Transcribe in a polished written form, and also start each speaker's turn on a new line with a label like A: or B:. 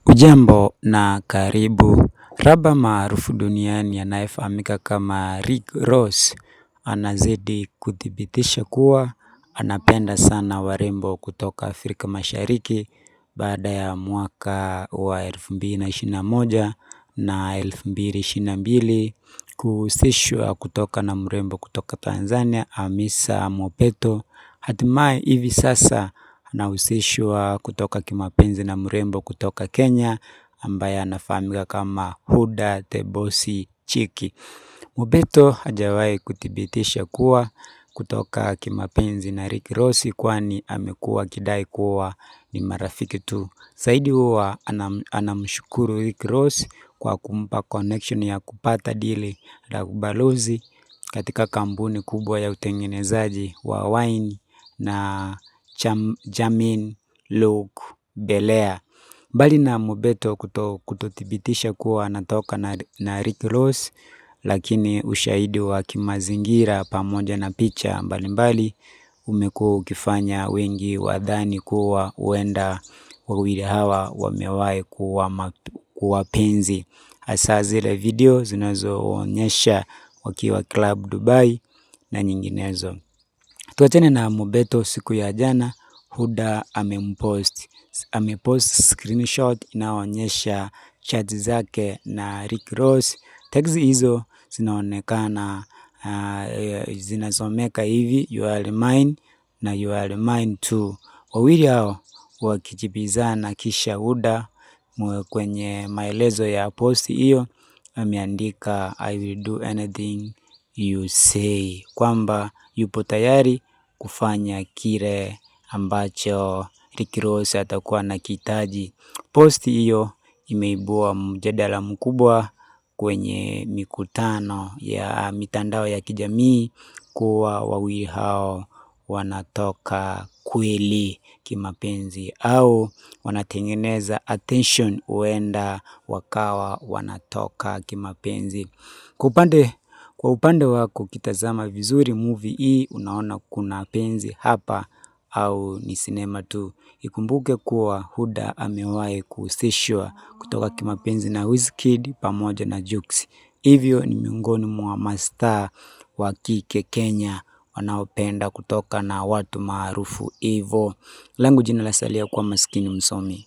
A: Ujambo na karibu. Rapa maarufu duniani anayefahamika kama Rick Ross anazidi kuthibitisha kuwa anapenda sana warembo kutoka Afrika Mashariki baada ya mwaka wa 2021 na 2022 kuhusishwa kutoka na mrembo kutoka Tanzania Hamisa Mobeto. Hatimaye hivi sasa anahusishwa kutoka kimapenzi na mrembo kutoka Kenya ambaye anafahamika kama Huda the Bossy Chick. Mobeto hajawahi kuthibitisha kuwa kutoka kimapenzi na Rick Ross, kwani amekuwa akidai kuwa ni marafiki tu. Zaidi huwa anamshukuru Rick Ross kwa kumpa connection ya kupata dili la ubalozi katika kampuni kubwa ya utengenezaji wa wine na Jamin Luke Belair. Mbali na Mobeto kutothibitisha kuwa anatoka na Rick Ross, lakini ushahidi wa kimazingira pamoja na picha mbalimbali umekuwa ukifanya wengi wadhani kuwa huenda wawili hawa wamewahi kuwa wapenzi, hasa zile video zinazoonyesha wakiwa Club Dubai na nyinginezo. Tuachane na Mobeto. Siku ya jana Huda amepost screenshot inaonyesha chat zake na Rick Ross. Text hizo zinaonekana zinasomeka hivi: you are mine na you are mine too. Wawili hao wakijibizana, kisha Huda kwenye maelezo ya post hiyo ameandika I will do anything you say, kwamba yupo tayari kufanya kile ambacho Rick Ross atakuwa anakihitaji. Post hiyo imeibua mjadala mkubwa kwenye mikutano ya mitandao ya kijamii kuwa wawili hao wanatoka kweli kimapenzi au wanatengeneza attention, huenda wakawa wanatoka kimapenzi. Kwa upande wako ukitazama vizuri movie hii, unaona kuna penzi hapa au ni sinema tu? Ikumbuke kuwa Huda amewahi kuhusishwa kutoka kimapenzi na Wizkid pamoja na Jux. Hivyo ni miongoni mwa mastaa wa kike Kenya wanaopenda kutoka na watu maarufu hivyo. Langu jina lasalia kuwa Maskini Msomi.